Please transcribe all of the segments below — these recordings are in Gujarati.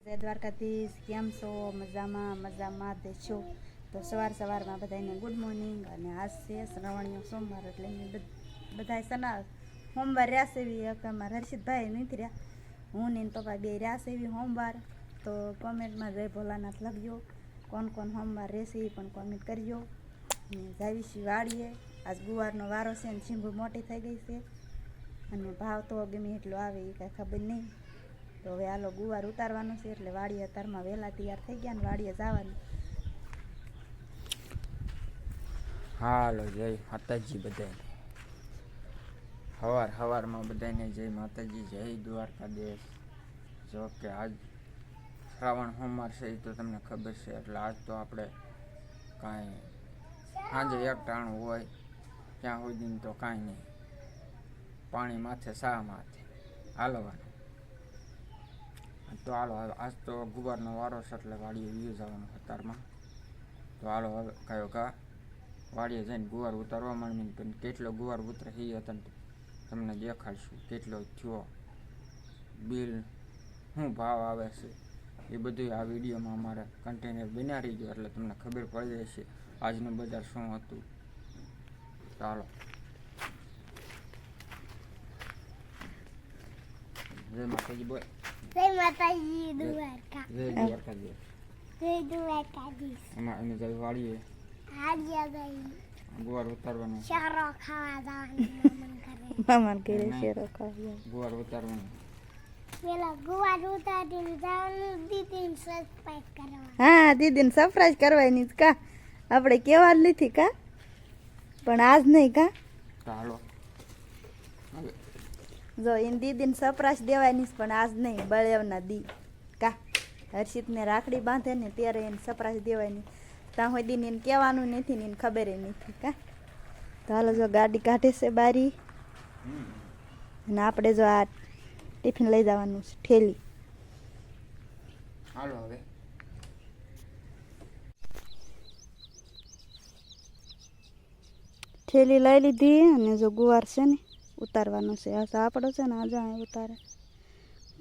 જય દ્વારકાધીશ, કેમ છો? મજામાં દેશો. તો સવારમાં બધાને ગુડ મોર્નિંગ. અને આજ છે શ્રાવણીયો સોમવાર, એટલે બધા સના સોમવાર રહ્યા છે એવી અમારા હર્ષિતભાઈ નથી રહ્યા, હું ને પપ્પા બે રહ્યા છે એવી સોમવાર. તો કોમેન્ટમાં જય ભોલાનાથ લખજો, કોણ સોમવાર રહેશે એ પણ કોમેન્ટ કરજો. અને જાવીશી વાડીએ, આજ ગુવારનો વારો છે ને શીંગું મોટી થઈ ગઈ છે, અને ભાવ તો ગમે એટલો આવે એ કાંઈ ખબર નહીં. તો હવે હાલો ગુવાર ઉતારવાનું છે, એટલે વાડીએ અત્યારમાં વહેલા તૈયાર થઈ ગયા ને વાડીએ જવાનું. હાલો જય માતાજી બધાને, હવારમાં બધાને જય માતાજી, જય દ્વારકાધીશ. જો કે આજ શ્રાવણ સોમવાર છે એ તો તમને ખબર છે, એટલે આજ તો આપણે કાંઈ સાંજે એક ટાણું હોય ત્યાં સુધી તો કાંઈ નહીં, પાણી માથે શા માથે હાલવાનું. તો હાલો આજ તો ગુવારનો વારો છે, એટલે વાડીએ વ્યૂ જવાનું અત્યારમાં. તો હાલો હવે કયો કા વાડીએ જઈને ગુવાર ઉતારવા માંડીને, પણ કેટલો ગુવાર ઉતરે એ તમને દેખાડશું, કેટલો થયો, બિલ શું ભાવ આવે છે એ બધું આ વિડીયોમાં અમારે કન્ટેનર બન્યા રહી ગયો, એટલે તમને ખબર પડી જશે આજનું બજાર શું હતું. ચાલો જય માતાજી બોય, જય માતાજી, દ્વારકા, જય દ્વારકાધીશ. જય દ્વારકાધીશ. એમાં એને જઈ વાળીએ હાલ્યા ગઈ ગુવાર ઉતારવાનું, શેરો ખાવા જવાનું મન કરે. મામાને ઘરે શેરો ખાવા ગુવાર ઉતારવાનું. પેલા ગુવાર ઉતારીને જવાનું, દીદીને સરપ્રાઈઝ કરવા. હા, દીદીને સરપ્રાઈઝ કરવાની જ કા, આપણે કેવા જ નથી કા, પણ આજ નહીં કા. ચાલો હવે જો એને દીદીને સરપ્રાઈઝ દેવાની જ, પણ આજ નહીં, બળેવના દી કા. હર્ષિતને રાખડી બાંધે ને ત્યારે એને સરપ્રાઈઝ દેવાની, ત્યાં હોય દીને એને કહેવાનું નથી ને એને ખબર નથી કા. તો હાલો જો ગાડી કાઢે છે બારી, અને આપણે જો આ ટિફિન લઈ જવાનું છે, ઠેલી. હાલો હવે ઠેલી લઈ લીધી, અને જો ગુવાર છે ને ઉતારવાનું છે. આ આપણો છે ને આજે અહીં ઉતારે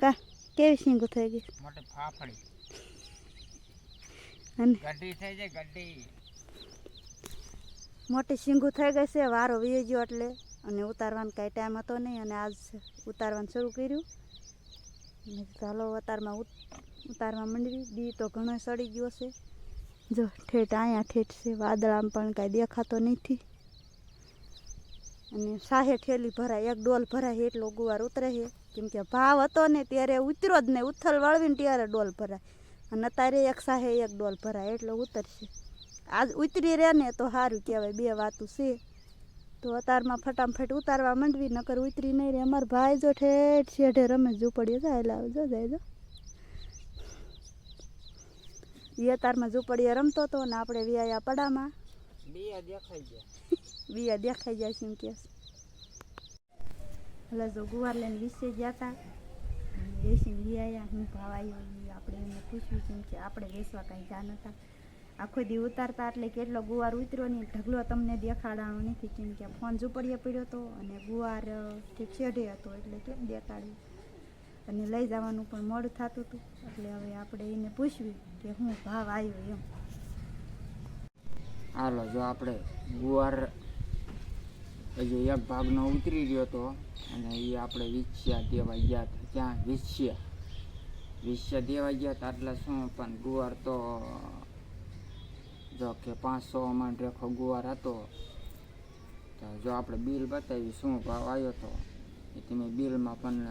કા. કેવી શીંગું થઈ ગઈ, મોટે ફાફડી અને ગड्डी થઈ જાય ગड्डी. મોટી શીંગું થઈ ગઈ છે, વારો વી ગયો એટલે, અને ઉતારવાનો કાંઈ ટાઈમ હતો નહીં, અને આજ ઉતારવાનું શરૂ કર્યું. ચાલો ઉતારવા માંડવી. દી તો ઘણો સડી ગયો છે, જો ઠેઠ અહીંયા ઠેઠ છે, વાદળામાં પણ કાંઈ દેખાતો નથી. અને સાહે ઠેલી ભરાય, એક ડોલ ભરાય એટલો ગુવાર ઉતરે છે, કેમ કે ભાવ હતો ને ત્યારે ઉતર્યો જ નહીં, ઉથલ વળવીને ત્યારે ડોલ ભરાય, અને અત્યારે એક સાહે એક ડોલ ભરાય એટલો ઉતરશે. આજ ઉતરી રહે ને તો સારું કહેવાય, બે વાતું છે. તો અતારમાં ફટાફટ ઉતારવા માંડવી, નકર ઉતરી નહીં રહે. અમારા ભાઈ જો ઠેઠ શેઢે રમેશ ઝૂંપડીએ જાય, લાવજો જાય જો એ અતારમાં ઝૂંપડીએ રમતો હતો ને આપણે વ્યાયા પડામાં બીયા દેખાઈ જાય છે એમ કે. એટલે જો ગુવાર લઈને વિશે ગયા હતા, વેચીને વ્યાયા, હું ભાવ આવ્યો એ આપણે એમને પૂછ્યું છે કે આપણે વેચવા કાંઈ જા નતા. આખો દી ઉતારતા એટલે કેટલો ગુવાર ઉતર્યો નહીં, ઢગલો તમને દેખાડવાનો નથી, કેમ કે ફોન ઝૂંપડીએ પડ્યો હતો અને ગુવાર ઠીક શેઢે હતો, એટલે કેમ દેખાડ્યું. અને લઈ જવાનું પણ મોડું થતું હતું, એટલે હવે આપણે એને પૂછ્યું કે શું ભાવ આવ્યો એમ. હાલો જો આપણે ગુવાર હજુ એક ભાગનો ઉતરી રહ્યો હતો, અને એ આપણે વિછ્યા દેવા ગયા હતા. ત્યાં વિછ્યા દેવા ગયા હતા, એટલે શું પણ ગુવાર તો જો કે 500 માં રેખો ગુવાર હતો. તો જો આપણે બિલ બતાવી શું ભાવ આવ્યો હતો એ તમે બિલમાં પણ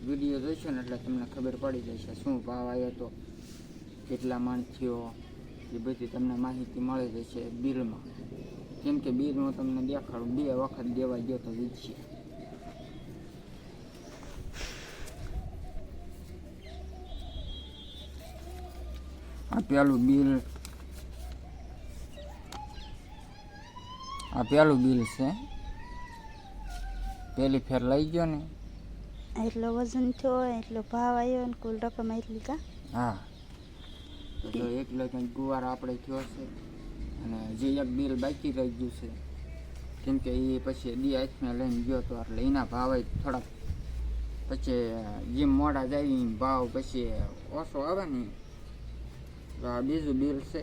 વિડીયો જોઈશો ને એટલે તમને ખબર પડી જશે શું ભાવ આવ્યો હતો, કેટલા મણ થયો, એ બધી તમને માહિતી મળી જશે બિલમાં. કેમ કે બિલમાં તમને દેખાડું, 2 વખત દેવા ગયો તો વિછે. આ પેલું બિલ છે, પેલી ફેર લઈ ગયો ને એટલો વજન થયો, એટલો ભાવ આવ્યો ને કુલ રકમ એટલી કા. હા, તો એકલો કંઈક ગુવાર આપણે થયો છે, અને જે એક બિલ બાકી રહી ગયું છે, કેમ કે એ પછી દી હાથમાં લઈને ગયો હતો, એટલે એના ભાવ થોડાક પછી જેમ મોડા જાય ભાવ પછી ઓછો આવે ને તો આ બીજું બિલ છે.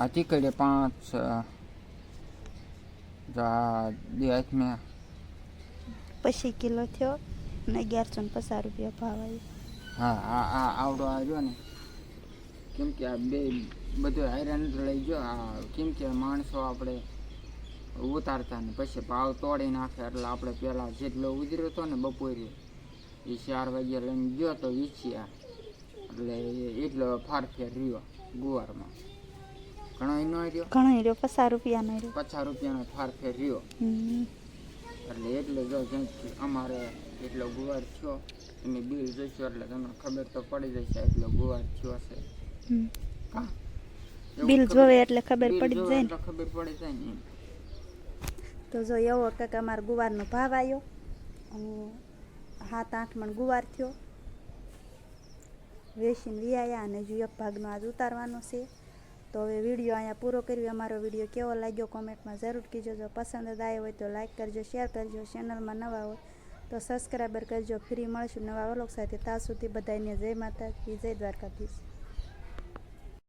આ ચીકડે 5 મેં પછી કિલો થયો ને 1150 રૂપિયા ભાવ આવ્યો. હા આ આવડો આવ્યો ને કેમ કે આ બે બધું આયરન લઈ ગયો. આ કેમ કે માણસો આપણે ઉતારતા ને પછી ભાવ તોડી નાખે એટલે આપણે પહેલાં જેટલો ઉતર્યો હતો ને બપોરે એ 4 વાગ્યા લઈને ગયો તો વીછ્યા એટલે એટલો ફારફેર રહ્યો ગુવારમાં. ઘણો ન રહ્યો, ઘણો રહ્યો 50 રૂપિયાનો રહ્યો. 50 રૂપિયાનો ફારફેર રહ્યો. એટલે જો અમારે એટલો ગુવાર થયો તમે બિલ જોઈશો એટલે તમને ખબર તો પડી જશે એટલો ગુવાર થયો છે. હા બિલ જોવે એટલે ખબર પડી જાય ને. ખબર પડી જાય ને. તો જો એવો કંઈક અમારો ગુવારનો ભાવ આવ્યો અને 7-8 મણ ગુવાર થયો વેચીને વિયાયા અને જો એક ભાગનો આજ ઉતારવાનો છે. તો હવે વિડીયો અહીંયા પૂરો કર્યો. અમારો વિડીયો કેવો લાગ્યો કોમેન્ટમાં જરૂર કહેજો. જો પસંદ આવ્યો હોય તો લાઈક કરજો, શેર કરજો. ચેનલમાં નવા હોય તો સબસ્ક્રાઈબર કરજો. ફ્રી મળશું નવા વ્લોગ સાથે. ત્યાં સુધી બધાને જય માતાજી, જય દ્વારકાધીશ.